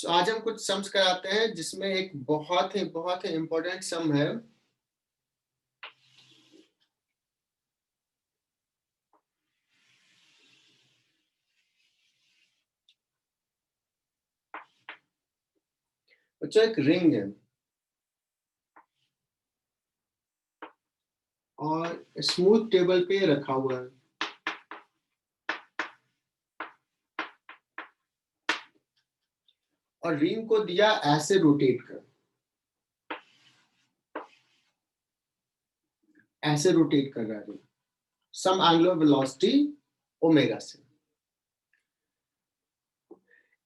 आज हम कुछ सम्स कराते हैं जिसमें एक बहुत ही इंपॉर्टेंट सम है। बच्चों एक रिंग है और स्मूथ टेबल पे रखा हुआ है और रिंग को दिया ऐसे रोटेट कर, ऐसे रोटेट कर रहा है सम एंगुलर वेलोसिटी ओमेगा से।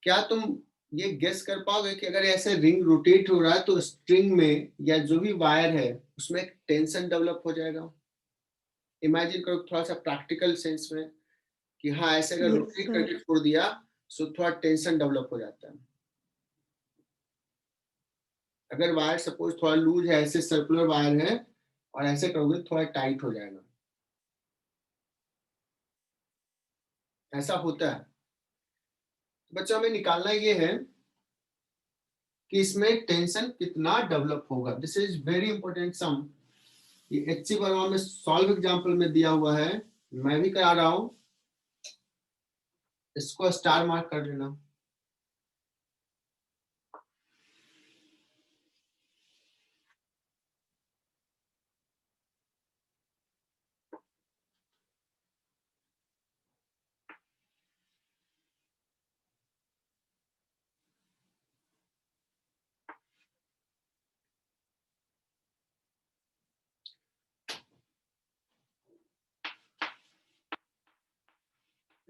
क्या तुम ये गेस कर पाओगे कि अगर ऐसे रिंग रोटेट हो रहा है तो स्ट्रिंग में या जो भी वायर है उसमें एक टेंशन डेवलप हो जाएगा? इमेजिन करो थोड़ा सा प्रैक्टिकल सेंस में कि हाँ ऐसे अगर रोटेट करके छोड़ दिया तो थोड़ा टेंशन डेवलप हो जाता है। अगर वायर सपोज थोड़ा लूज है, ऐसे सर्कुलर वायर है और ऐसे करोगे थोड़ा टाइट हो जाएगा, ऐसा होता है। बच्चों हमें निकालना ये है कि इसमें टेंशन कितना डेवलप होगा। दिस इज वेरी इंपॉर्टेंट सम। ये HC वर्मा में सॉल्व एग्जांपल में दिया हुआ है, मैं भी करा रहा हूं, इसको स्टार मार्क कर लेना।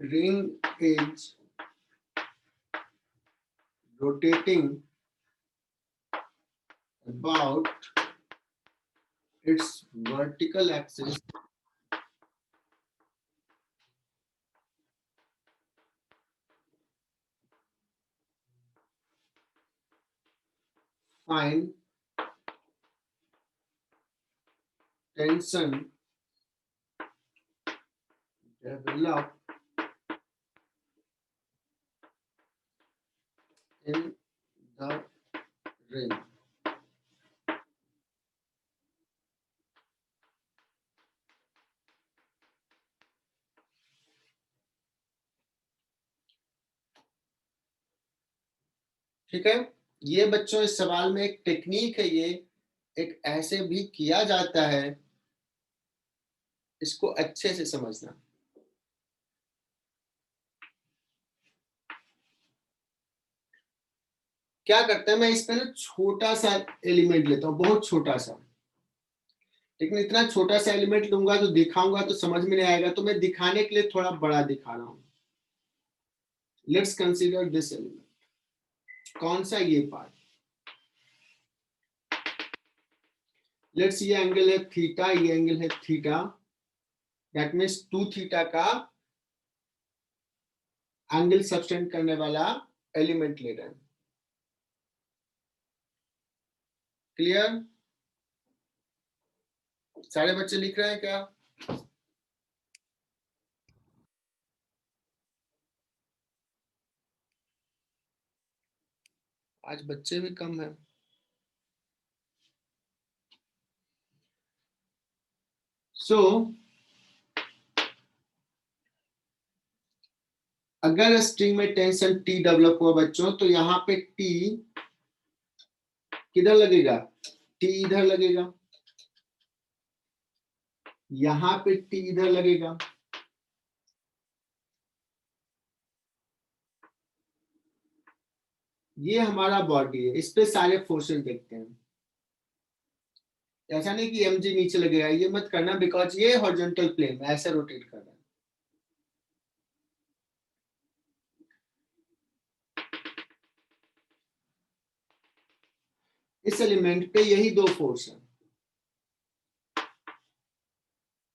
Ring is rotating about its vertical axis find tension develop in the ring। ठीक है, ये बच्चों इस सवाल में एक टेक्निक है, ये एक ऐसे भी किया जाता है, इसको अच्छे से समझना। क्या करते हैं, मैं इस पे ना छोटा सा एलिमेंट लेता हूँ, बहुत छोटा सा, लेकिन इतना छोटा सा एलिमेंट लूंगा तो दिखाऊंगा तो समझ में नहीं आएगा, तो मैं दिखाने के लिए थोड़ा बड़ा दिखा रहा हूं। Let's consider this element. कौन सा? ये पार्ट। लेट्स ये एंगल है थीटा, ये एंगल है थीटा, दैट मीन्स 2 थीटा का एंगल सब्सटेंड करने वाला एलिमेंट ले रहे हैं। क्लियर? सारे बच्चे लिख रहे हैं क्या? आज बच्चे भी कम है। सो अगर स्ट्रिंग में टेंशन T डेवलप हुआ बच्चों, तो यहाँ पे T किधर लगेगा? T इधर लगेगा, यहाँ पे T इधर लगेगा। ये हमारा बॉडी है, इस पे सारे फोर्सेस देखते हैं। ऐसा नहीं कि mg नीचे लगेगा, ये मत करना, बिकॉज ये हॉरिजॉन्टल प्लेन में ऐसे रोटेट कर रहा है। इस एलिमेंट पे यही दो फोर्स है,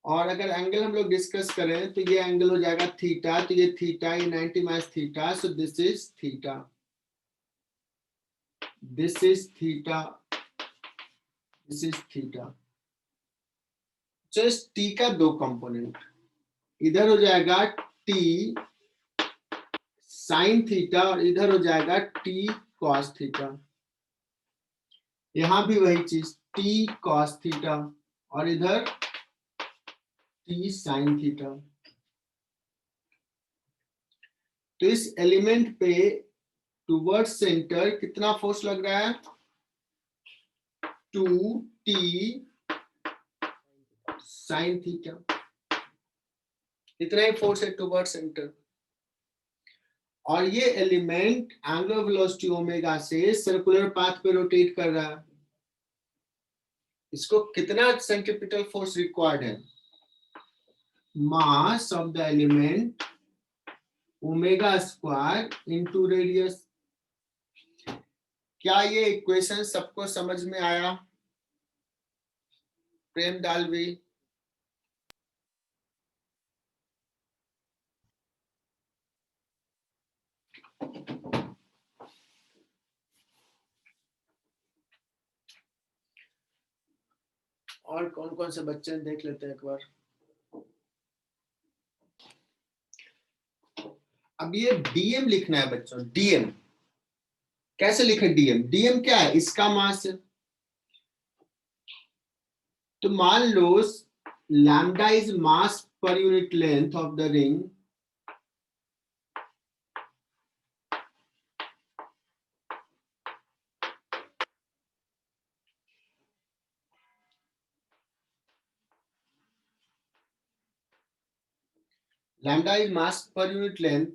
और अगर एंगल हम लोग डिस्कस करें तो ये एंगल हो जाएगा थीटा, तो ये थीटा, ये 90 minus theta, so this is theta, this is theta, this is theta. Just T का दो कंपोनेंट, इधर हो जाएगा टी साइन थीटा और इधर हो जाएगा टी cos थीटा, यहां भी वही चीज t cos थीटा और इधर t sin थीटा। तो इस एलिमेंट पे टूवर्ड सेंटर कितना फोर्स लग रहा है? 2t sin थीटा, इतना ही फोर्स है टूवर्ड सेंटर। और ये एलिमेंट एंगुलर वेलोसिटी ओमेगा से सर्कुलर पाथ पे रोटेट कर रहा है। इसको कितना सेंट्रीपिटल फोर्स रिक्वायर्ड है? Mass of the element omega square into radius. क्या ये इक्वेशन सबको समझ में आया? प्रेम डालवी, और कौन कौन से बच्चे देख लेते हैं एक बार। अब ये डीएम लिखना है बच्चों। डीएम कैसे लिखे? डीएम डीएम क्या है? इसका मास है। तो मान लो lambda is mass per unit length of the ring, lambda is mass per unit length.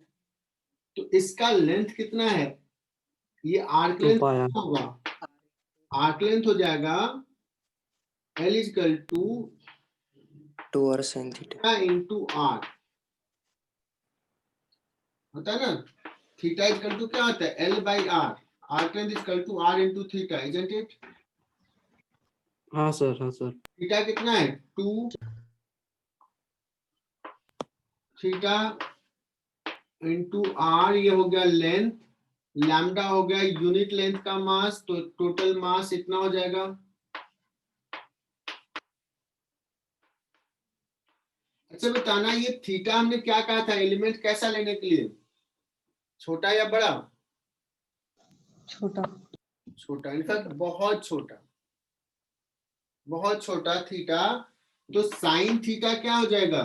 तो इसका लेंथ कितना है? ये आर्क लेंथ कितना होगा? आर्क लेंथ हो जाएगा L equal to 2r sin theta into R, होता है ना। थीटा इजकल टू क्या होता है? L by R. Arc length equal to R into theta, isn't it? हाँ सर, हाँ सर। थीटा कितना है? 2 थीटा इंटू आर, ये हो गया लेंथ। लैम्डा हो गया यूनिट लेंथ का मास, तो टोटल मास इतना हो जाएगा। अच्छा बताना, ये थीटा हमने क्या कहा था एलिमेंट कैसा लेने के लिए? छोटा या बड़ा? छोटा। छोटा, इनफैक्ट बहुत छोटा, बहुत छोटा थीटा। तो साइन थीटा क्या हो जाएगा?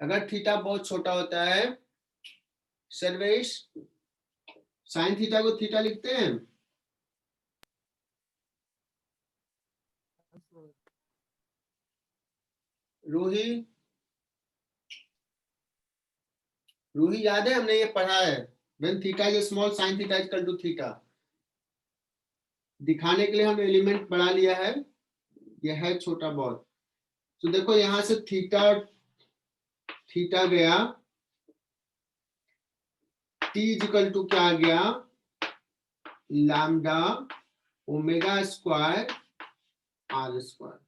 अगर थीटा बहुत छोटा होता है सर्वेश, साइन थीटा को थीटा लिखते हैं। रूही, रूही याद है हमने ये पढ़ा है? When theta is small sine theta is equal to theta. दिखाने के लिए हमने एलिमेंट बढ़ा लिया है, ये है छोटा बहुत। तो देखो यहां से थीटा थीटा गया, t इक्वल टू क्या आ गया? Lambda omega square R square.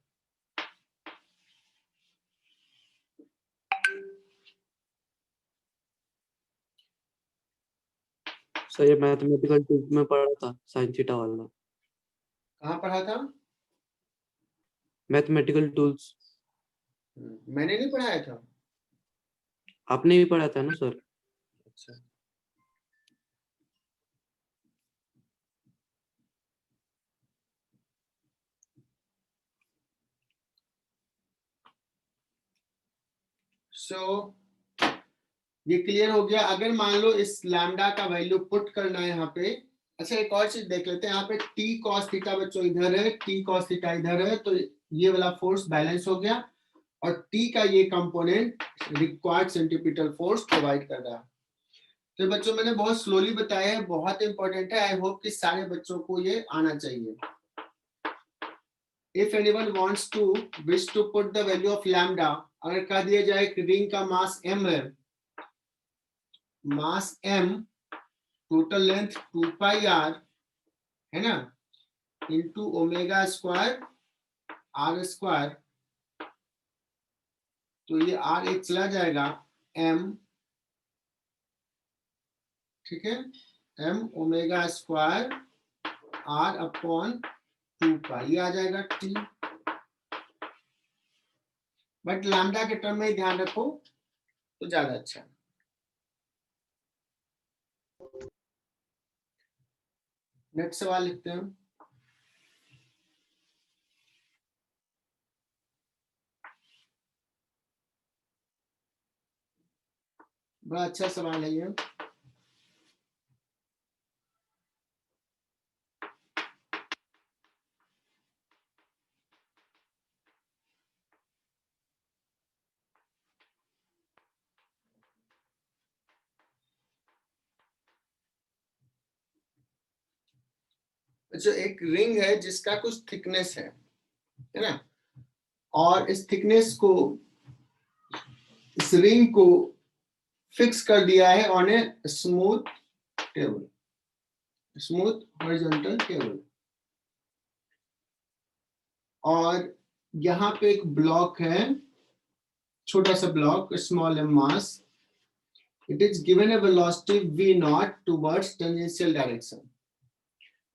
Sir ये मैथमेटिकल टूल्स में पढ़ा था साइन थीटा वाला। कहाँ पढ़ा था? मैथमेटिकल टूल्स मैंने नहीं पढ़ाया था। आपने भी पढ़ा था ना सर? अच्छा, सो ये क्लियर हो गया। अगर मान लो इस लैम्डा का वैल्यू पुट करना है यहाँ पे। अच्छा एक और चीज देख लेते हैं, यहाँ पे t cos थीटा बच्चों इधर है, t cos थीटा इधर है, तो ये वाला फोर्स बैलेंस हो गया और t का ये component required centripetal force provide कर रहा है। तो बच्चों मैंने बहुत स्लोली बताया है, बहुत इंपॉर्टेंट है। आई होप कि सारे बच्चों को ये आना चाहिए। If anyone wants to wish to put the value of lambda, अगर कह दिया जाए कि रिंग का मास m है, mass m, total length 2 pi r है ना, into omega square R square, तो ये r एक चला जाएगा m, ठीक है, m omega square r upon 2 पाई, ये आ जाएगा t। बट लैम्डा के टर्म में ध्यान रखो तो ज्यादा अच्छा है। नेक्स्ट सवाल लिखते हैं। बड़ा अच्छा सवाल है ये। जो एक रिंग है जिसका कुछ थिकनेस है ना, और इस थिकनेस को, इस रिंग को फिक्स कर दिया है on a smooth table, smooth horizontal table, और यहाँ पे एक ब्लॉक है, छोटा सा block, small M mass, it is given a velocity v naught towards tangential direction.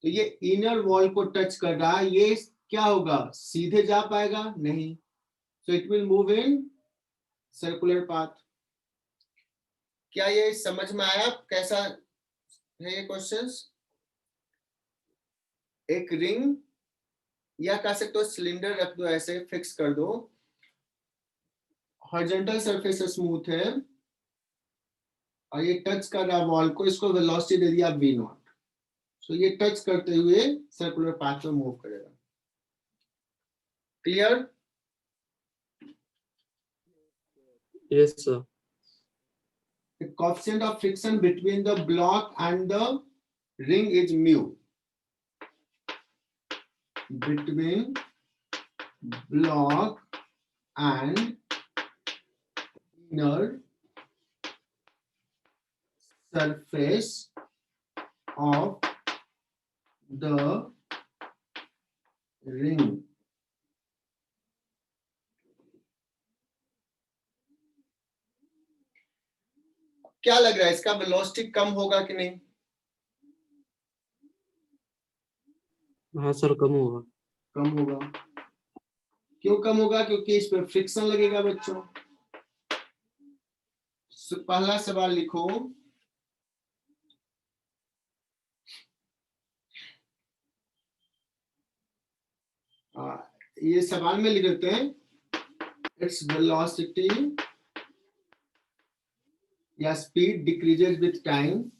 तो ये इनर वॉल को टच कर रहा है, ये क्या होगा, सीधे जा पाएगा नहीं, so it will move in circular path. क्या ये समझ में आया कैसा है ये क्वेश्चंस? एक रिंग या कह सकते हो सिलेंडर रख दो, ऐसे फिक्स कर दो, हॉरिजॉन्टल सरफेस स्मूथ है और ये टच कर रहा वॉल को, इसको वेलोसिटी दे दिया v नॉट, सो ये टच करते हुए सर्कुलर पाथ में मूव करेगा। Clear? Yes, sir. The coefficient of friction between the block and the ring is mu. Between block and inner surface of the ring. क्या लग रहा है, इसका वेलोसिटी कम होगा कि नहीं? हाँ सर, कम होगा। कम होगा। क्यों कम होगा? क्योंकि इस पर फ्रिक्शन लगेगा बच्चों। पहला सवाल लिखो, ये सवाल में लिख देते हैं, इट्स वेलोसिटी या speed decreases with time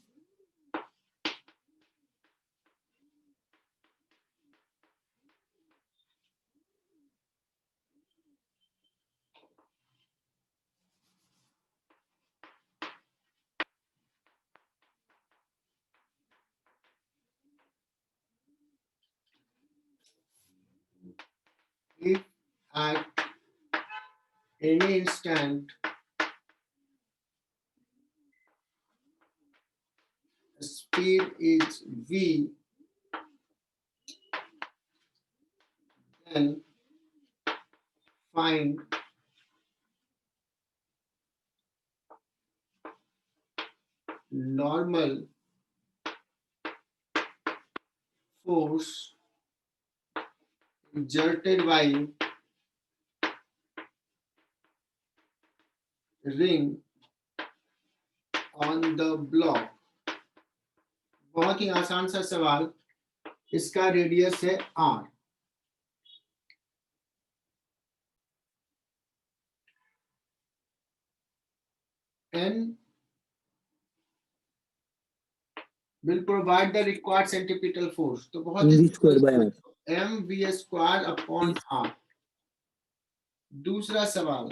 if at any instant speed is v, then find normal force exerted by ring on the block। बहुत ही आसान सा सवाल, इसका रेडियस है r, n will provide the required centripetal force। तो बहुत ही mv square upon r। दूसरा सवाल,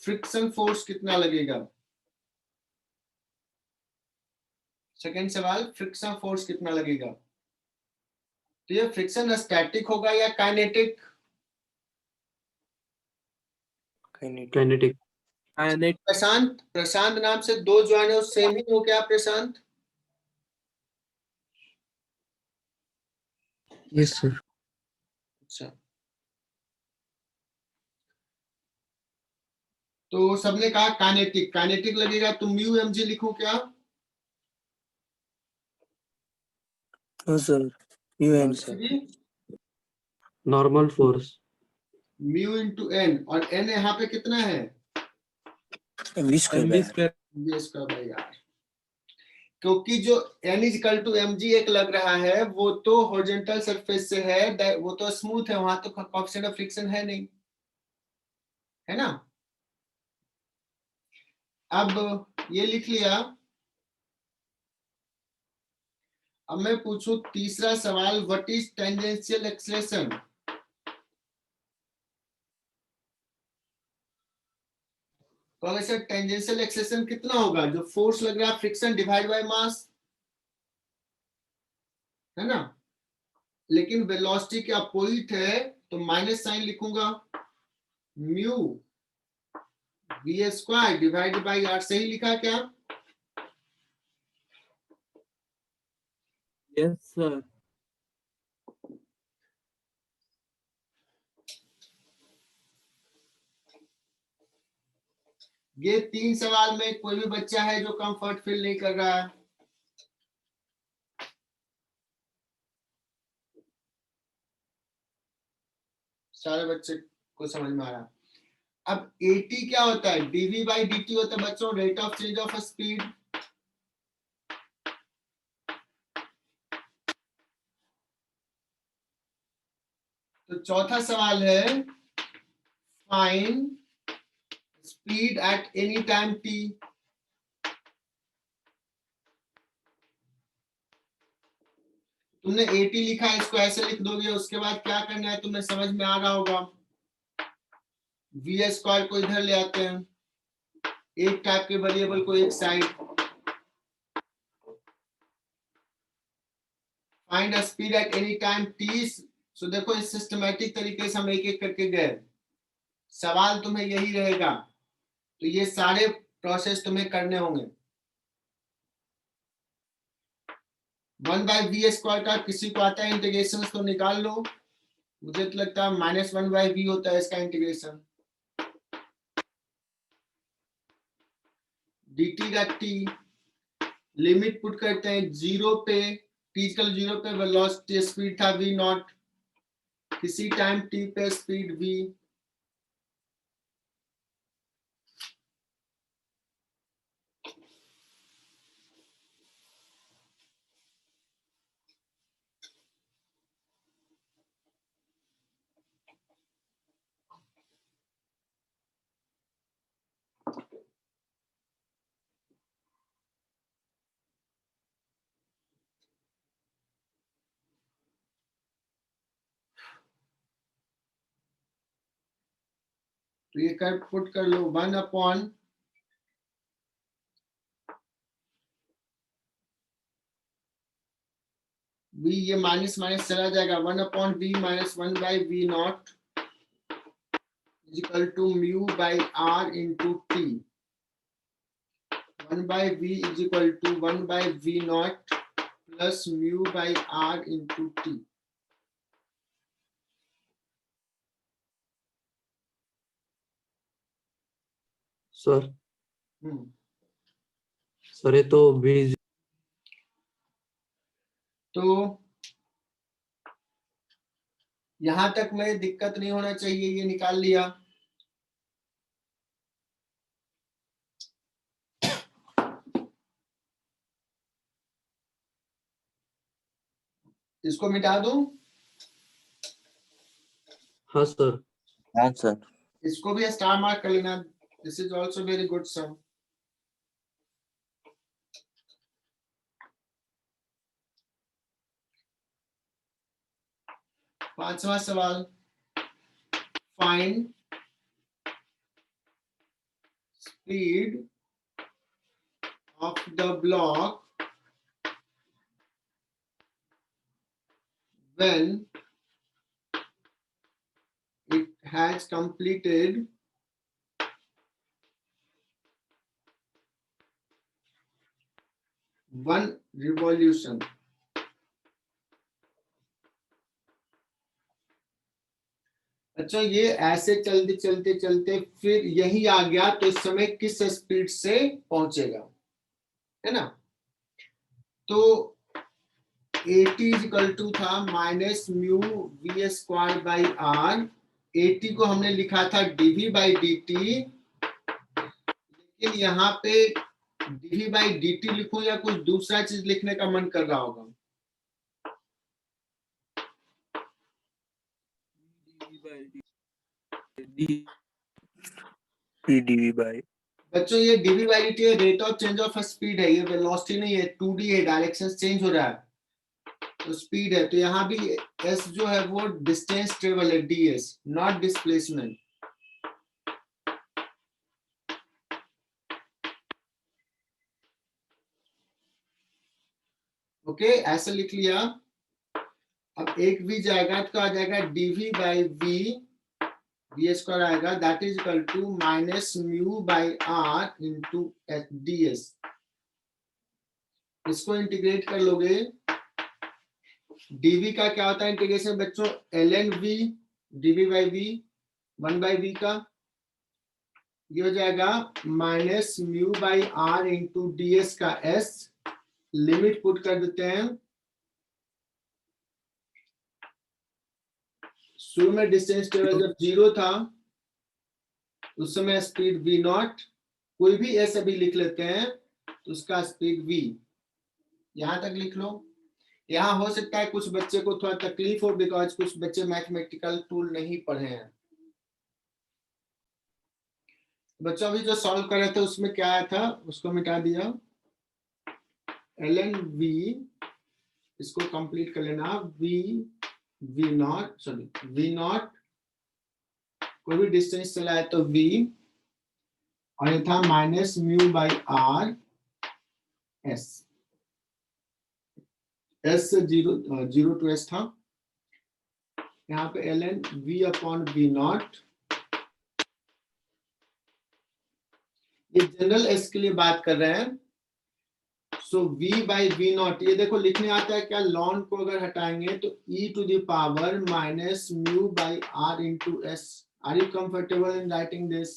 फ्रिक्शन फोर्स कितना लगेगा? सेकेंड सवाल, फ्रिक्शन फोर्स कितना लगेगा? तो ये फ्रिक्शन स्टैटिक होगा या काइनेटिक? काइनेटिक। प्रशांत, प्रशांत नाम से दो ज्वाइन है, सेम ही हो क्या प्रशांत? Yes sir. अच्छा, तो सबने कहा काइनेटिक, काइनेटिक लगेगा, तो म्यू एम जी लिखूं क्या? Sir mu N sir, normal force mu into N, और एन यहाँ पे कितना है? v square v square by R. क्योंकि जो n = mg एक लग रहा है वो तो हॉरिजॉन्टल सरफेस से है, वो तो स्मूथ है, वहां तो कोएफिशिएंट ऑफ फ्रिक्शन है नहीं, है ना। अब ये लिख लिया। अब मैं पूछूं तीसरा सवाल, व्हाट इज टेंजेंशियल एक्सेलरेशन। तो वैसे टेंजेंशियल एक्सेलरेशन कितना होगा, जो फोर्स लग रहा है फ्रिक्शन डिवाइड बाय मास, है ना। लेकिन वेलोसिटी के अपोजिट है तो माइनस साइन लिखूंगा, mu v² divide by r। सही लिखा क्या? Yes sir. ये 3 सवाल में कोई भी बच्चा है जो कंफर्ट फील नहीं कर रहा है? सारे बच्चे को समझ में आ रहा है। अब AT क्या होता है? dv/dt होता है बच्चों, rate of change of speed. तो चौथा सवाल है, find speed at any time t। तुमने AT लिखा है, इसको ऐसे लिख दोगे, उसके बाद क्या करना है तुम्हें समझ में आ रहा होगा। v² को इधर ले आते हैं, एक टाइप के वेरिएबल को एक side. Find speed at any time t। सो देखो इस सिस्टमैटिक तरीके से हम एक एक करके गए, सवाल तुम्हें यही रहेगा, तो ये सारे प्रोसेस तुम्हें करने होंगे। 1/v² का किसी को आता है इंटीग्रेशन तो निकाल लो, मुझे तो लगता है -1/v होता है इसका इंटीग्रेशन। dt का t, लिमिट पुट करते हैं 0 पे, t = 0 पे वेलोसिटी स्पीड था v0, किसी टाइम t पे स्पीड v। तो ये कर पुट कर लो 1/v, ये माइनस माइनस चला जाएगा, 1/v - 1/v0 = μ/r into t। 1/v = 1/v0 plus μ/r into t। Sir sir ये तो v। तो यहां तक में दिक्कत नहीं होना चाहिए, ये निकाल लिया। इसको मिटा दूं? हाँ सर। हाँ सर। इसको भी स्टार मार्क कर लेना, this is also very good sum. पांचवा सवाल, find speed of the block when it has completed one revolution। अच्छा, ये ऐसे चलते चलते चलते फिर यही आ गया, तो इस समय किस स्पीड से पहुंचेगा, है ना। तो AT = था -μv²/r। AT को हमने लिखा था dv/dt, लेकिन यहाँ पे dv by dt लिखूं या कुछ दूसरा चीज लिखने का मन कर रहा होगा? dv by बच्चों ये dv by dt है, rate of change of speed है, ये वेलोसिटी नहीं है, 2d है, डायरेक्शन चेंज हो रहा है तो स्पीड है। तो यहाँ भी s जो है वो डिस्टेंस ट्रेवल है, ds नॉट डिस्प्लेसमेंट। ओके ऐसे लिख लिया। अब एक v जाएगा तो आ जाएगा dv by v, v square आएगा, that is equal to minus mu by r into ds। इसको इंटीग्रेट कर लोगे, dv का क्या होता है इंटीग्रेशन बच्चों, ln v dv by v 1 by v का, ये हो जाएगा minus mu by r into ds का s, लिमिट पुट कर देते हैं। शुरू में डिस्टेंस ट्रेवल जब 0 था उस समय स्पीड v नॉट, कोई भी s अभी लिख लेते हैं तो उसका स्पीड v, यहां तक लिख लो। यहाँ हो सकता है कुछ बच्चे को थोड़ा तकलीफ हो, बिकॉज कुछ बच्चे मैथमेटिकल टूल नहीं पढ़े हैं। बच्चों अभी जो सॉल्व कर रहे थे उसमें क्या आया था, उसको मिटा दिया, ln v, इसको कंप्लीट कर लेना, v not, sorry v not, कोई भी डिस्टेंस चला है तो v, और ये था minus mu by r s, s से 0 टू s था, यहाँ पे ln v upon v not, ये जनरल s के लिए बात कर रहे हैं। सो v बाई वी नॉट, ये देखो लिखने आता है क्या, लॉन को अगर हटाएंगे तो e to the power minus mu by r into S. Are you comfortable in writing this?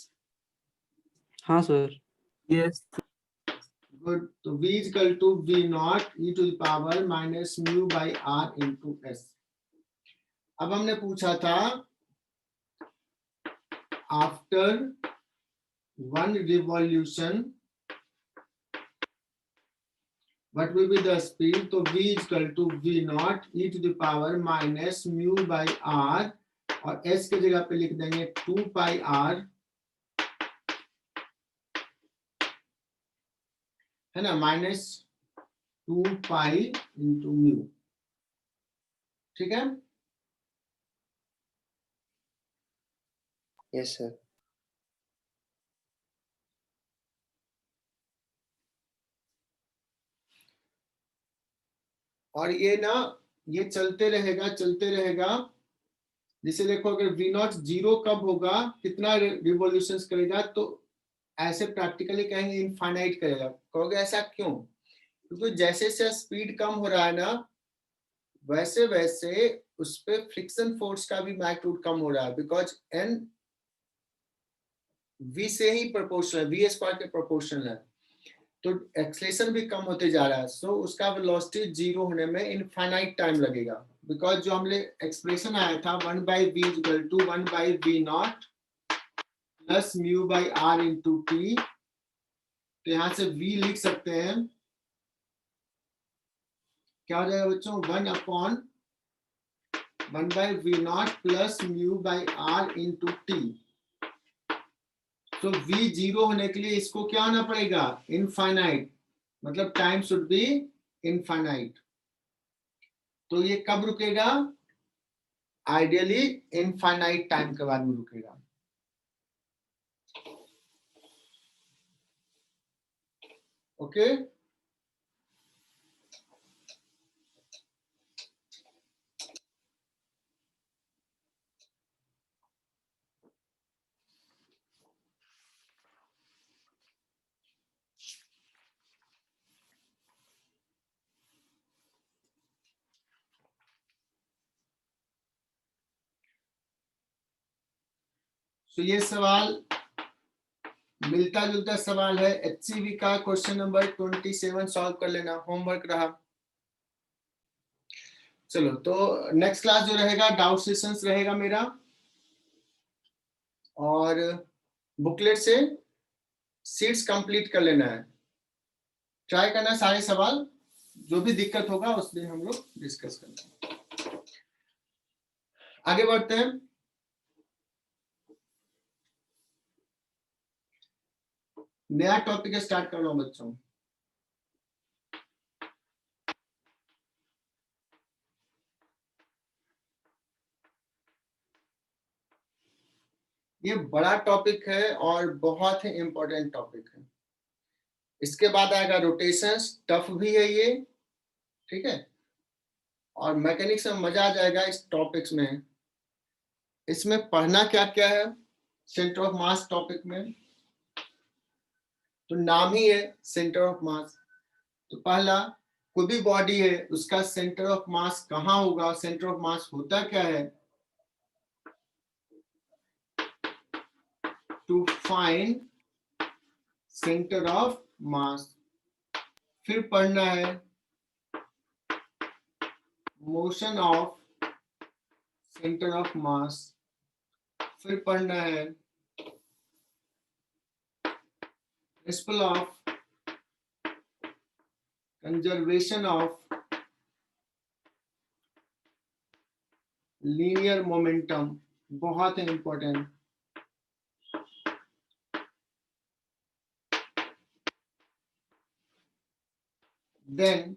हाँ सर। yes good. तो v equal to v naught e to the power minus mu by r into S. अब हमने पूछा था after 1 revolution what will be the speed, तो v equal to v naught e to the power minus mu by r, और s की जगह पे लिख देंगे 2 पाई r, है ना, माइनस 2 पाई इंटू म्यू। ठीक है, yes sir और ये ना ये चलते रहेगा चलते रहेगा। जैसे देखो अगर v नॉट 0 कब होगा, कितना रिवॉल्यूशंस करेगा, तो ऐसे प्रैक्टिकली कहेंगे इनफाइनाइट करेगा। कहोगे ऐसा क्यों? क्योंकि जैसे जैसे स्पीड कम हो रहा है ना, वैसे वैसे उस पे फ्रिक्शन फोर्स का भी मैग्नीट्यूड कम हो रहा है, बिकॉज n v से ही प्रोपोर्शनल, v स्क्वायर के प्रोपोर्शनल है, तो एक्सेलरेशन भी कम होते जा रहा है। सो उसका वेलोसिटी 0 होने में इनफाइनाइट टाइम लगेगा, बिकॉज जो हमने एक्सप्रेशन आया था 1 by V equal to 1 by V naught plus mu by R into T, तो यहाँ से v लिख सकते हैं, क्या हो जाएगा बच्चों, 1 upon 1 by V naught plus mu by R into T. तो v 0 होने के लिए इसको क्या होना पड़ेगा, इनफाइनाइट, मतलब टाइम शुड बी इनफाइनाइट। तो ये कब रुकेगा, आइडियली इनफाइनाइट टाइम के बाद में रुकेगा। ओके तो ये सवाल मिलता जुलता सवाल है, HCV का क्वेश्चन नंबर 27 सॉल्व कर लेना, होमवर्क रहा। चलो तो नेक्स्ट क्लास जो रहेगा डाउट सेशंस रहेगा मेरा, और बुकलेट से सीट्स कंप्लीट कर लेना है। ट्राई करना सारे सवाल, जो भी दिक्कत होगा उसमें हम लोग डिस्कस करेंगे। आगे बढ़ते हैं। नया टॉपिक स्टार्ट कर रहा हूं बच्चों। ये बड़ा टॉपिक है और बहुत ही इंपॉर्टेंट टॉपिक है। इसके बाद आएगा रोटेशंस, टफ भी है ये, ठीक है, और मैकेनिक्स में मजा आ जाएगा इस टॉपिक्स में। इसमें पढ़ना क्या क्या है सेंटर ऑफ मास टॉपिक में, तो नाम ही है सेंटर ऑफ मास। तो पहला, कोई भी बॉडी है उसका सेंटर ऑफ मास कहाँ होगा, सेंटर ऑफ मास होता क्या है, to find centre of mass. फिर पढ़ना है motion of centre of mass. फिर पढ़ना है principle of conservation of linear momentum, बहुत ही इंपॉर्टेंट। देन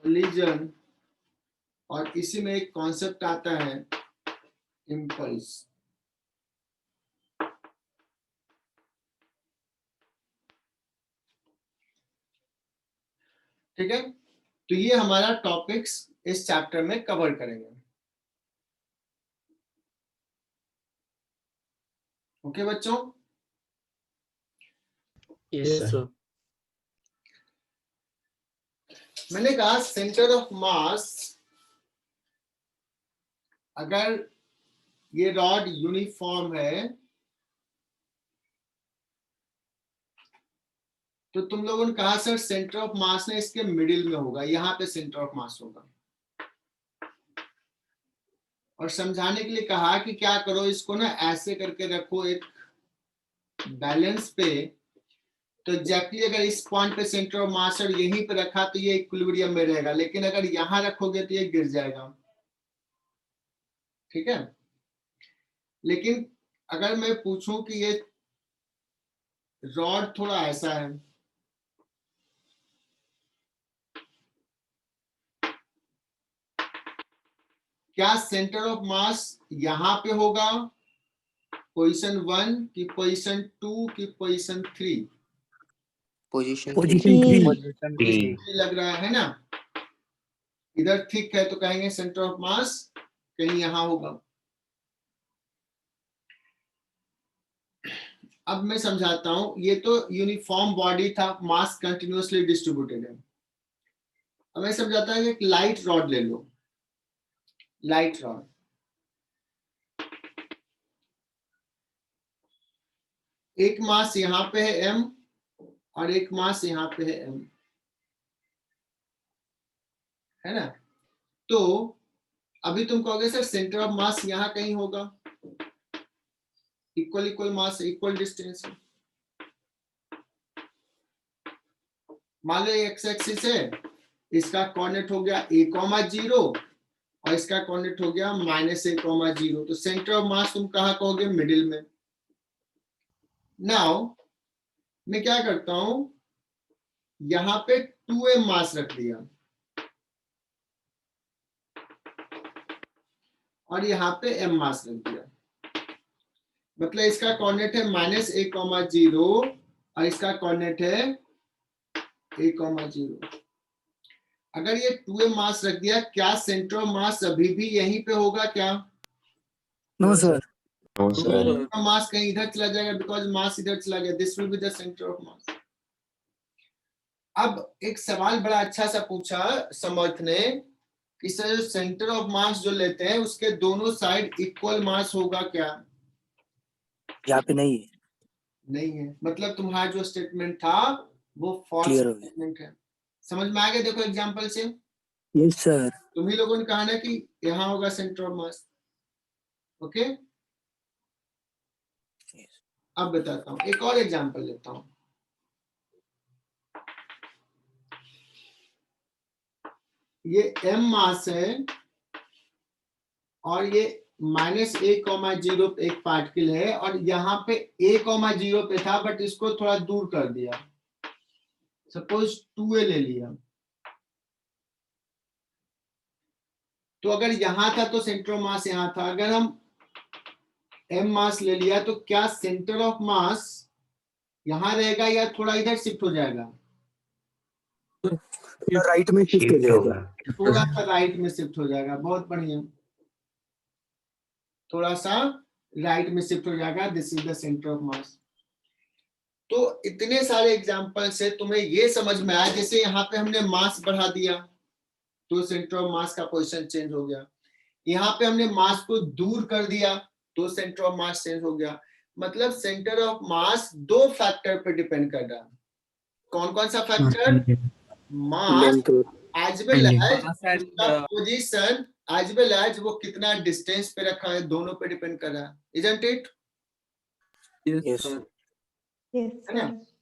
कोलिजन, और इसी में एक कॉन्सेप्ट आता है इम्पल्स। ठीक है, तो ये हमारा टॉपिक्स इस चैप्टर में कवर करेंगे। ओके बच्चों, यस सर। मैंने कहा सेंटर ऑफ मास, अगर ये रॉड यूनिफॉर्म है तो तुम लोगों ने कहा सर सेंटर ऑफ मास ने इसके मिडिल में होगा, यहाँ पे सेंटर ऑफ मास होगा। और समझाने के लिए कहा कि क्या करो, इसको ना ऐसे करके रखो एक बैलेंस पे, तो एग्जैक्टली अगर इस पॉइंट पे सेंटर ऑफ मास और यहीं पे रखा तो ये इक्विलिब्रियम में रहेगा, लेकिन अगर यहां रखोगे तो ये गिर जाएगा। ठीक है, लेकिन अगर मैं पूछूं कि ये रॉड थोड़ा ऐसा है, क्या सेंटर ऑफ मास यहां पे होगा पोजीशन 1 की पोजीशन 2 की पोजीशन 3? पोजीशन लग रहा है ना, इधर थिक है तो कहेंगे सेंटर ऑफ मास कहीं यहां होगा। अब मैं समझाता हूं, ये तो यूनिफॉर्म बॉडी था, मास कंटिन्यूअसली डिस्ट्रीब्यूटेड है। अब मैं समझाता हूं, एक लाइट रॉड ले लो, लाइट रॉड, एक मास यहां पे है m और एक मास यहां पे है m, है ना। तो अभी तुम कहोगे सर सेंटर ऑफ मास यहां कहीं होगा, इक्वल इक्वल मास, इक्वल डिस्टेंस है। मान लो एक्स एक्सिस है, इसका कोऑर्डिनेट हो गया a,0 और इसका कोऑर्डिनेट हो गया -a,0, तो सेंटर ऑफ मास तुम कहां कहोगे, मिडिल में। नाउ मैं क्या करता हूं, यहां पे 2m मास रख दिया और यहाँ पे m मास रख दिया, मतलब इसका कोऑर्डिनेट है -a,0 और इसका कोऑर्डिनेट है a,0। अगर ये 2m मास रख दिया, क्या सेंटर ऑफ मास अभी भी यहीं पे होगा क्या? No sir. मास कहीं इधर चला जाएगा, बिकॉज मास इधर चला गया, this will be the centre of मास। अब एक सवाल बड़ा अच्छा सा पूछा समर्थ ने, कि सर सेंटर ऑफ मास जो लेते हैं उसके दोनों साइड इक्वल मास होगा क्या? यहाँ पे नहीं है। नहीं है, मतलब तुम्हारा जो स्टेटमेंट था वो फॉल्स Clear हो गया। स्टेटमेंट है। समझ में आ गया? देखो एग्जांपल से, यस सर। तुम ही लोगों ने कहा ना कि यहाँ होगा सेंटर ऑफ मास। ओके, अब बताता हूं, एक और एग्जांपल लेता हूं। ये m मास है और ये -a,0 एक पार्टिकल है और यहाँ पे a,0 पे था, बट इसको थोड़ा दूर कर दिया, सपोज 2a ले लिया। तो अगर यहां था तो सेंटर ऑफ मास यहां था, अगर हम m मास ले लिया तो क्या सेंटर ऑफ मास यहां रहेगा या थोड़ा इधर शिफ्ट हो जाएगा? राइट में शिफ्ट हो जाएगा। थोड़ा सा राइट में शिफ्ट हो जाएगा, बहुत बढ़िया, थोड़ा सा राइट में शिफ्ट हो जाएगा। This is the centre of मास। तो इतने सारे एग्जांपल से तुम्हें ये समझ में आया, जैसे यहाँ पे हमने मास बढ़ा दिया तो सेंटर ऑफ मास का पोजीशन चेंज हो गया, यहाँ पे हमने मास को दूर कर दिया तो सेंटर ऑफ मास चेंज हो गया। मतलब सेंटर ऑफ मास दो फैक्टर पे डिपेंड कर रहा है। कौन कौन सा factor? Mass length as well as Mass and, position as well as वो कितना डिस्टेंस पे रखा है, दोनों पे डिपेंड कर रहा है। Isn't it? yes, Yes. sir. Yes, है ना? sir.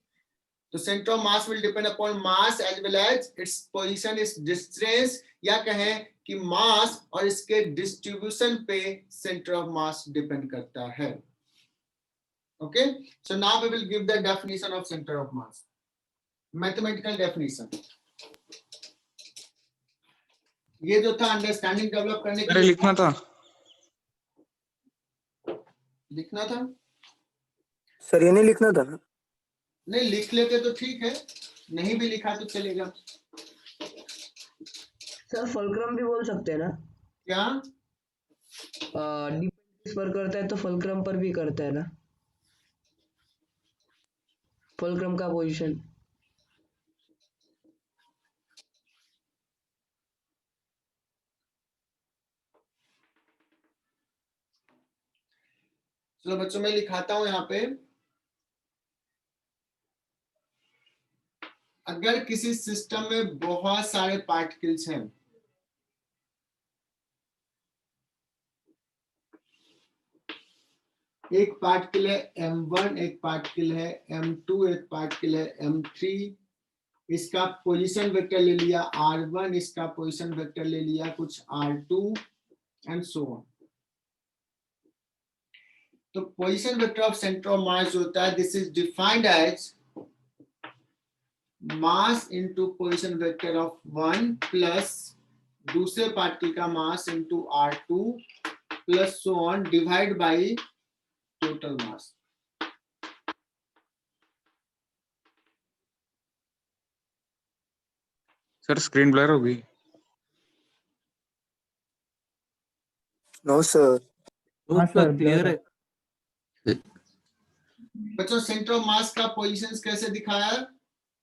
तो centre of mass will depend upon mass as well as its position, its distance, या कहें कि मास और इसके डिस्ट्रीब्यूशन पे सेंटर ऑफ मास डिपेंड करता है। Okay, so now we will give the definition of centre of mass, mathematical definition. ये जो था अंडरस्टैंडिंग डेवलप करने के अरे लिए लिखना था। लिखना था, सर, ये नहीं लिखना था ना? नहीं लिख लेते तो ठीक है, नहीं भी लिखा तो चलेगा। सर फुलक्रम भी बोल सकते हैं ना? क्या? डिपेंड किस पर करता है तो फुलक्रम पर भी करता है ना, फुलक्रम का पोजीशन। चलो बच्चों मैं लिखाता हूं यहाँ पे। अगर किसी सिस्टम में बहुत सारे पार्टिकल्स हैं, एक पार्टिकल है m1, एक पार्टिकल है m2, एक पार्टिकल है m3, इसका पोजीशन वेक्टर ले लिया r1, इसका पोजीशन वेक्टर ले लिया कुछ r2 एंड सो ऑन। तो position vector of centre of mass जो होता है, this is defined as mass into position vector of 1 plus दूसरे पार्टिकल का mass into r2 plus so on divide by total mass. Sir screen blur हो गई। No sir. हाँ sir, clear है। बच्चों सेंटर ऑफ मास का positions कैसे दिखाया?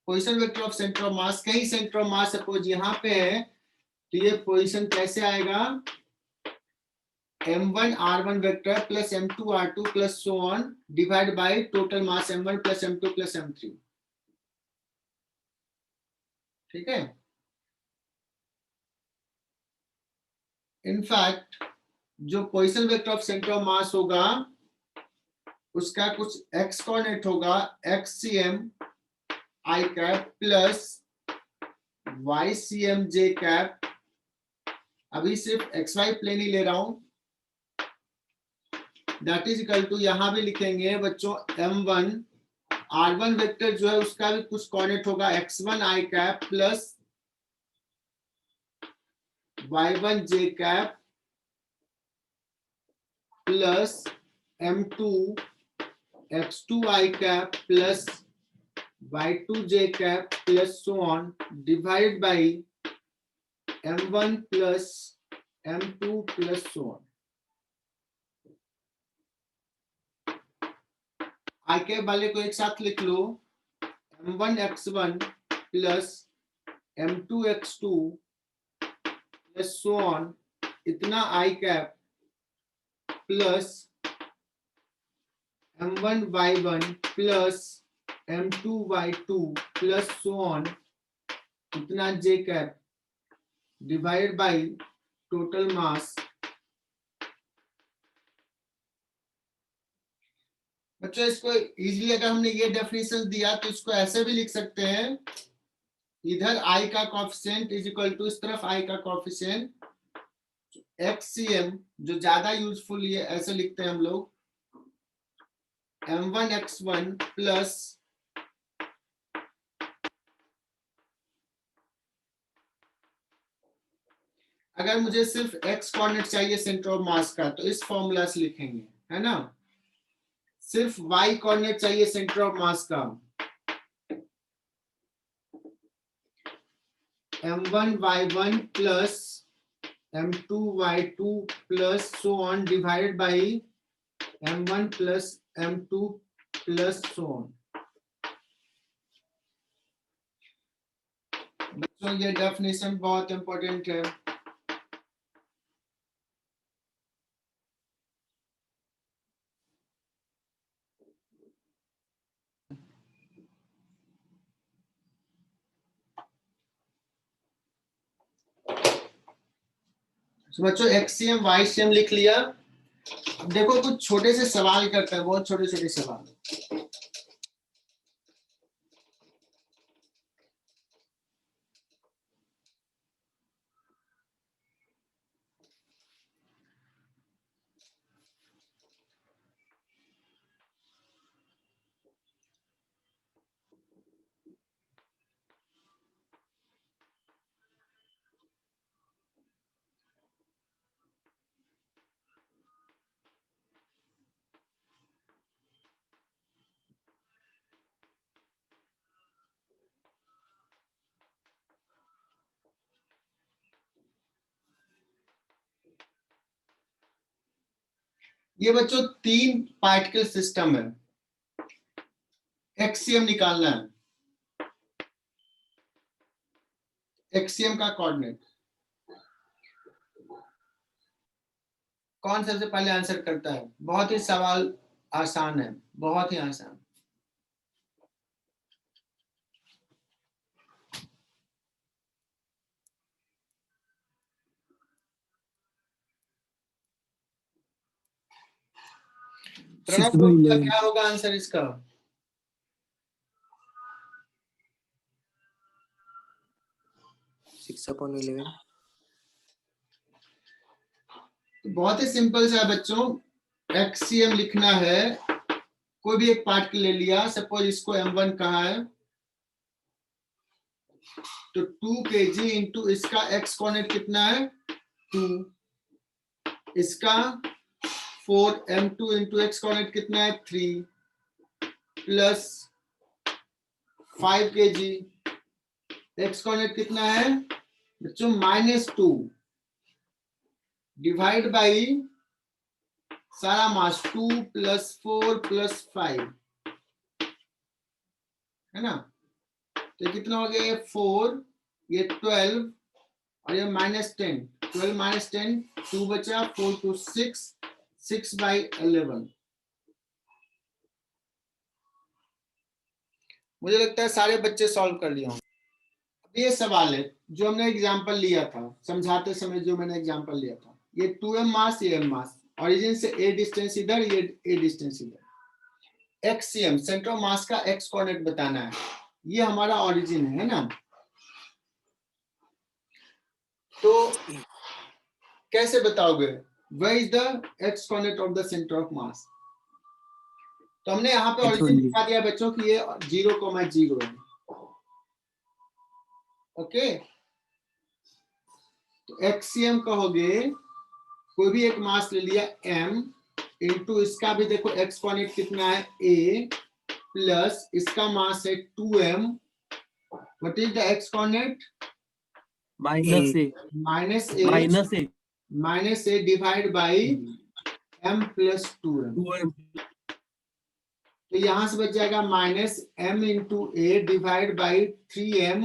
Position vector of centre of mass, कहीं सेंटर ऑफ मास सपोज यहाँ पे है तो ये पोजीशन कैसे आएगा? m1 r1 vector plus m2 r2 plus so on divide by total mass m1 plus m2 plus m3। ठीक है। इनफैक्ट जो position vector of centre of मास होगा उसका कुछ x कोऑर्डिनेट होगा xcm i cap plus ycm j cap. अभी सिर्फ xy plane ही ले रहा हूं, दैट इज इक्वल टू, यहां भी लिखेंगे बच्चों m1 r1 वेक्टर जो है उसका भी कुछ कोऑर्डिनेट होगा x1 i cap plus y1 j cap plus m2 x2 i cap plus y2 j cap plus so on divide bye m1 plus m2 plus so on. I cap वाले को एक साथ लिख लो, m1 x1 plus m2 x2 plus so on इतना i cap plus m1 y1 plus m2 y2 plus so on इतना j cap divide by total मास। बच्चों इसको easily अगर हमने ये डेफिनेशन दिया तो इसको ऐसे भी लिख सकते हैं, इधर i का कोएफिशिएंट इज इक्वल टू इस तरफ i का कोएफिशिएंट xcm, जो ज्यादा यूजफुल है ऐसे लिखते हैं हम लोग, m1x1 प्लस अगर मुझे सिर्फ x कोऑर्डिनेट चाहिए सेंटर ऑफ मास का तो इस फॉर्मूला से लिखेंगे, है ना। सिर्फ y कोऑर्डिनेट चाहिए सेंटर ऑफ मास का, m1y1 plus m2y2 plus so on divided by m1 plus m2 plus so on. बच्चों ये डेफिनेशन बहुत इंपॉर्टेंट है। तो बच्चों XCM YCM लिख लिया। अब देखो कुछ छोटे से सवाल करते हैं, बहुत छोटे छोटे सवाल। ये बच्चों 3 पार्टिकल सिस्टम है, XCM निकालना है, XCM का कोऑर्डिनेट। कौन सबसे पहले आंसर करता है? बहुत ही सवाल आसान है, बहुत ही आसान। प्रणव का क्या होगा आंसर इसका? बहुत ही सिंपल सा है बच्चों, XCM लिखना है, कोई भी एक पार्टिकल ले लिया, सपोज इसको m1 कहा है, तो 2 kg इंटू इसका x कोऑर्डिनेट कितना है 2, इसका 4 m2 इंटू x कोऑर्डिनेट कितना है 3 प्लस 5 kg, x कोऑर्डिनेट कितना है बच्चों -2 डिवाइड बाई सारा मास 2 प्लस 4 प्लस 5, है ना। तो कितना हो गया, ये 4, ये 12 और ये -10, 12 - 10 2 बचा, 4 to 6, 6/11। मुझे लगता है सारे बच्चे सॉल्व कर लिया होंगे। अब ये सवाल है जो हमने एग्जांपल लिया था, समझाते समय जो मैंने एग्जांपल लिया था, ये 2m मास, ये m मास, ओरिजिन से a डिस्टेंस इधर, ये a डिस्टेंस इधर। XCM सेंटर ऑफ मास का x कोऑर्डिनेट बताना है, ये हमारा ओरिजिन है ना। तो कैसे बताओगे where is the x coordinate of the center of mass? तो हमने यहाँ पे ओरिजिन दिखा दिया बच्चों कि ये 0,0 है, ओके। तो XCM कहोगे, कोई भी एक मास ले लिया m इंटू इसका भी देखो x कोऑर्डिनेट कितना है a प्लस इसका मास है 2m, what is the x coordinate minus a divide by m plus 2m। तो यहां से बच जाएगा -m into a divide by 3m,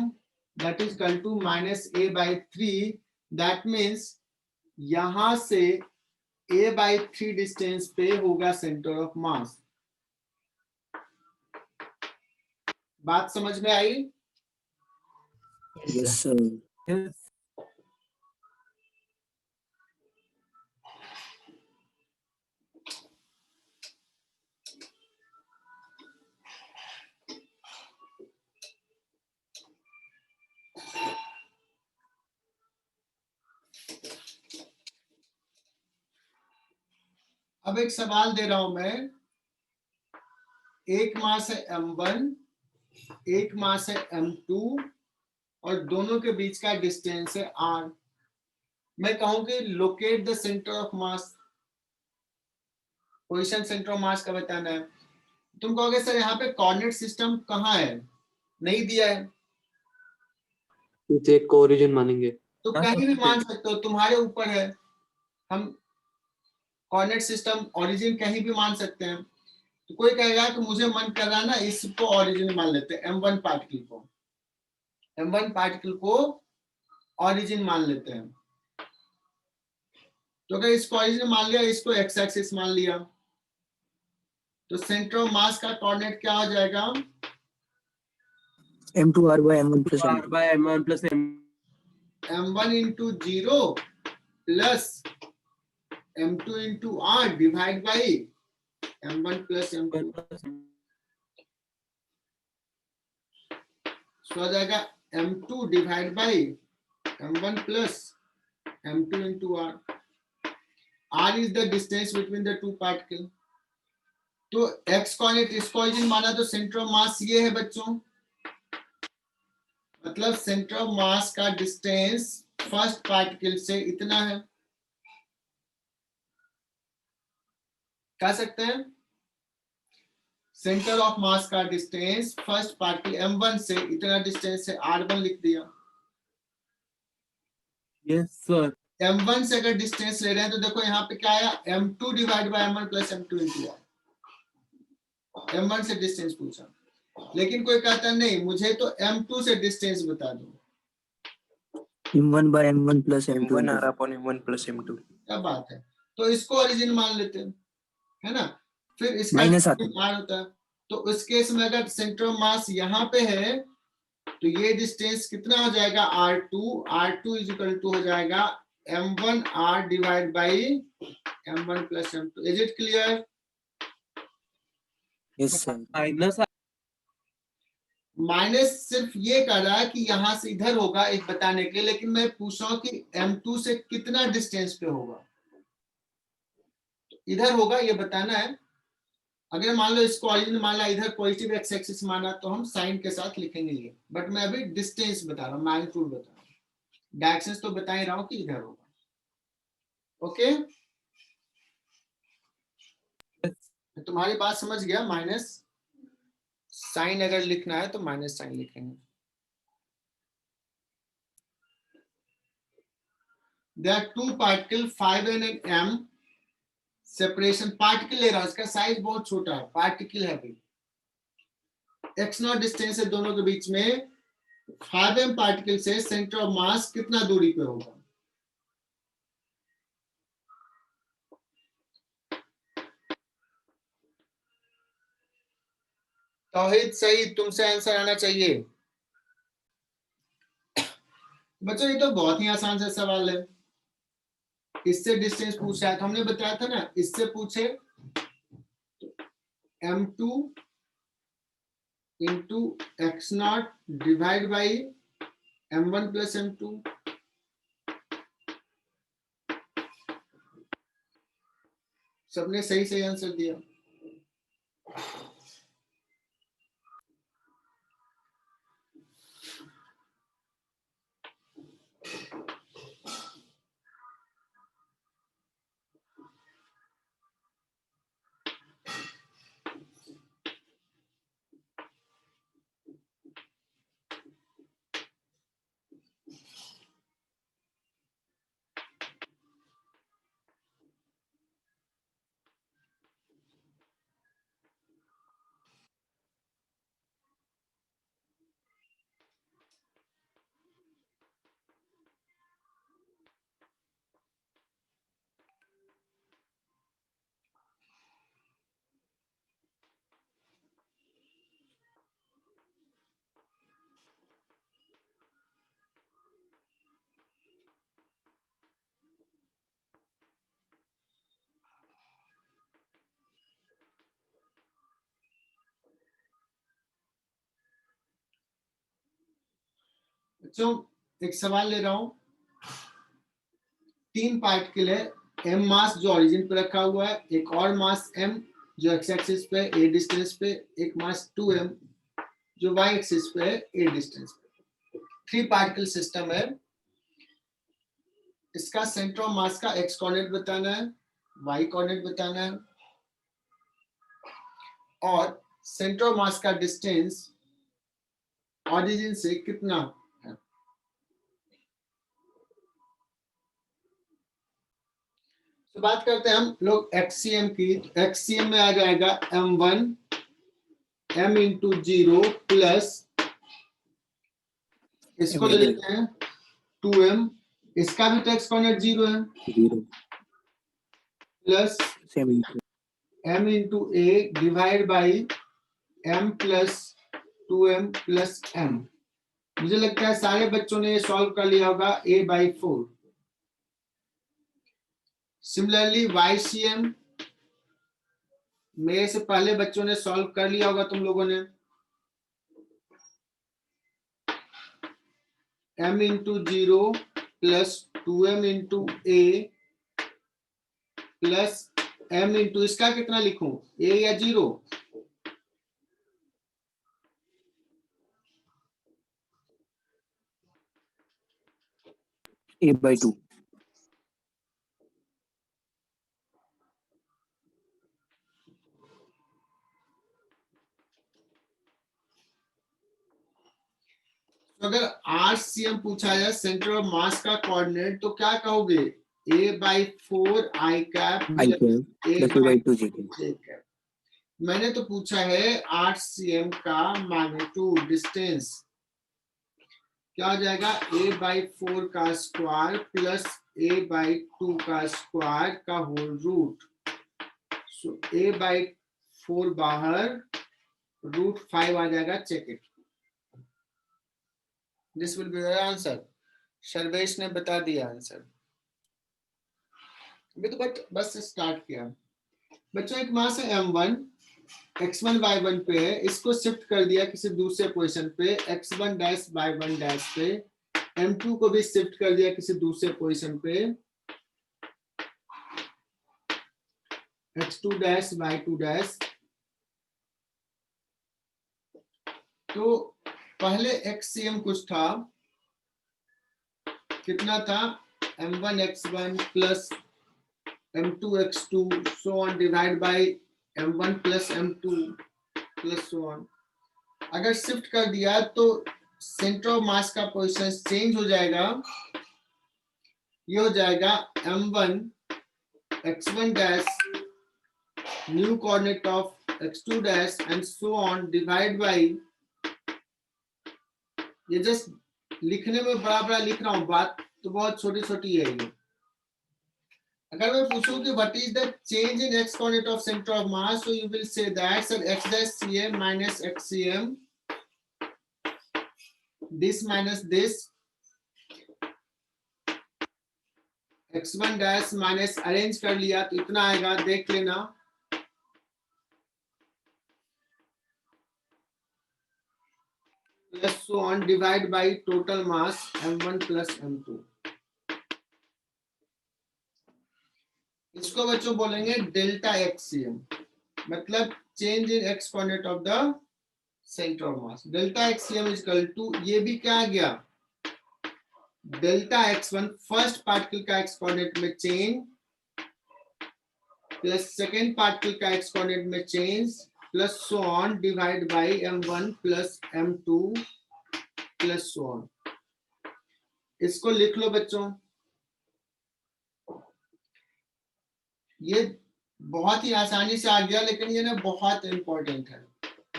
that is equal to -a/3। That means यहां से a/3 डिस्टेंस पे होगा सेंटर ऑफ मास। बात समझ में आई? Yes sir. अब एक सवाल दे रहा हूं मैं, एक मास है m1, एक मास है m2 और दोनों के बीच का डिस्टेंस है r। मैं कहूंगी locate the centre of mass, position centre of mass का बताना है। तुम कहोगे सर यहाँ पे कोऑर्डिनेट सिस्टम कहाँ है, नहीं दिया है। इसे एक को ओरिजिन मानेंगे। तो कहीं भी मान सकते हो, तुम्हारे ऊपर है। हम कोऑर्डिनेट सिस्टम ओरिजिन कहीं भी मान सकते हैं। तो कोई कहेगा कि मुझे मन कर रहा है ना इसको ओरिजिन मान लेते हैं, m1 पार्टिकल को, m1 पार्टिकल को ओरिजिन मान लेते हैं। तो अगर इसको ओरिजिन मान लिया, इसको एक्स एक्सिस मान लिया, तो सेंटर ऑफ मास का कोऑर्डिनेट क्या हो जाएगा, m2r by m1 plus r m2। by m1 plus m m1 into 0 plus m2 into r divide by m1 plus m2। तो आ जाएगा m2 divide by m1 plus m2 into r। r is the distance between the two particle। तो x coordinate इसको origin माना, तो centre of मास ये है बच्चों, मतलब सेंटर ऑफ मास का डिस्टेंस फर्स्ट पार्टिकल से इतना है। कह सकते हैं सेंटर ऑफ मास का डिस्टेंस फर्स्ट पार्टिकल m1 से इतना डिस्टेंस है, r1 लिख दिया। yes sir m1 से अगर डिस्टेंस ले रहे हैं तो देखो यहाँ पे क्या आया, m2 divide by m1 plus m2 into r। m1 से डिस्टेंस पूछा, लेकिन कोई कहता नहीं मुझे तो m2 से डिस्टेंस बता दो। m1 by m1 plus m2 m1 into r upon m1 plus m2। क्या बात है, तो इसको ओरिजिन मान लेते हैं, है ना। फिर इसका माइनस आता r होता है, तो उस केस में अगर सेंटर ऑफ मास यहाँ पे है तो ये डिस्टेंस कितना हो जाएगा, r2 इज इक्वल टू हो जाएगा m1 r divide by m1 plus m2। Is it clear? yes sir। minus minus सिर्फ ये कर रहा है कि यहां से इधर होगा एक बताने के लिए, लेकिन मैं पूछ रहा हूं कि m2 से कितना डिस्टेंस पे होगा, तो इधर होगा ये बताना है। अगर मान लो इसको ओरिजिन माना, इधर पॉजिटिव एक्स एक्सिस माना, तो हम साइन के साथ लिखेंगे ये, बट मैं अभी डिस्टेंस बता रहा हूँ, मैग्नीट्यूड बता रहा हूँ, डायरेक्शंस तो बता ही रहा हूँ कि इधर होगा। ओके, तुम्हारी बात समझ गया। माइनस साइन अगर लिखना है तो माइनस साइन लिखेंगे। There are two particles 5n and m separation, particle ले रहा हूं, इसका साइज बहुत छोटा है, पार्टिकल है भाई, x0 डिस्टेंस है दोनों के बीच में। 5m पार्टिकल से सेंटर ऑफ मास कितना दूरी पे होगा, तौहीद सही, तुमसे आंसर आना चाहिए बच्चों। ये तो बहुत ही आसान सा सवाल है, इससे डिस्टेंस पूछा है तो हमने बताया था ना, इससे पूछे m2 into x0 divide by m1 plus m2। सबने सही सही आंसर दिया। बच्चों एक सवाल ले रहा हूं, 3 पार्टिकल है m मास जो ओरिजिन पे रखा हुआ है, एक और मास m जो x एक्सिस पे a डिस्टेंस पे, एक मास 2m जो y एक्सिस पे a डिस्टेंस पे। 3 पार्टिकल सिस्टम है। इसका सेंटर ऑफ मास का x कोऑर्डिनेट बताना है, y कोऑर्डिनेट बताना है और सेंटर ऑफ मास का डिस्टेंस ओरिजिन से कितना है। तो बात करते हैं हम लोग XCM की। XCM में आ जाएगा m1 m इंटू 0 प्लस इसको ले लेते हैं 2m, इसका भी तो x कोऑर्डिनेट 0 है, 0 plus same into m into a divide by m plus 2m plus m। मुझे लगता है सारे बच्चों ने सॉल्व कर लिया होगा a/4। सिमिलरली YCM मेरे से पहले बच्चों ने सॉल्व कर लिया होगा तुम लोगों ने। m into 0 plus 2m into a plus m into इसका कितना लिखूं, a या 0? a/2 तो अगर RCM पूछा जाए सेंटर ऑफ मास का कोऑर्डिनेट तो क्या कहोगे, a/4 i cap I cap plus a/2 j cap। j cap. मैंने तो पूछा है RCM का मैग्नीट्यूड डिस्टेंस क्या हो जाएगा, a/4 का स्क्वायर प्लस a/2 का स्क्वायर का होल रूट। सो a/4 बाहर, √5 आ जाएगा, check it. This will be your answer. Sarvesh ने बता दिया आंसर। अभी तो बस स्टार्ट किया बच्चों। एक मास है m1, x1 y1 पे है, इसको शिफ्ट कर दिया किसी दूसरे पोजीशन पे x1 डैश y1 डैश पे, m2 को भी शिफ्ट कर दिया किसी दूसरे पोजीशन पे x2 डैश y2 डैश। तो पहले XCM कुछ था, कितना था, m1 x1 plus m2 x2 so on divide bye m1 plus m2 plus so on. अगर शिफ्ट कर दिया तो सेंटर ऑफ मास का पोजीशन चेंज हो जाएगा। ये हो जाएगा m1 x1 dash new coordinate of x2 dash and so on divide bye, ये जस्ट लिखने में बड़ा बड़ा लिख रहा हूं, बात तो बहुत छोटी छोटी है ये। अगर मैं पूछूं कि what is the change in x coordinate of centre of mass, so you will say that sir x dash cm minus xcm, this minus this, x1 dash minus, arrange कर लिया तो इतना आएगा, देख लेना। Plus so on divide by total mass m1 plus m2। इसको बच्चों बोलेंगे डेल्टा XCM, मतलब change in x coordinate of the centre of mass. Delta XCM is equal to, ये भी क्या आ गया, डेल्टा x1 फर्स्ट पार्टिकल का x कोऑर्डिनेट में चेंज प्लस सेकेंड पार्टिकल का x कोऑर्डिनेट में change plus so on divide bye m1 plus m2 plus so on. इसको लिख लो बच्चों। ये बहुत ही आसानी से आ गया, लेकिन ये ना बहुत इंपॉर्टेंट है,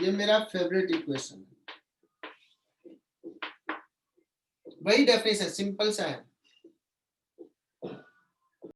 ये मेरा फेवरेट इक्वेशन है। वही डेफिनेशन सिंपल सा है।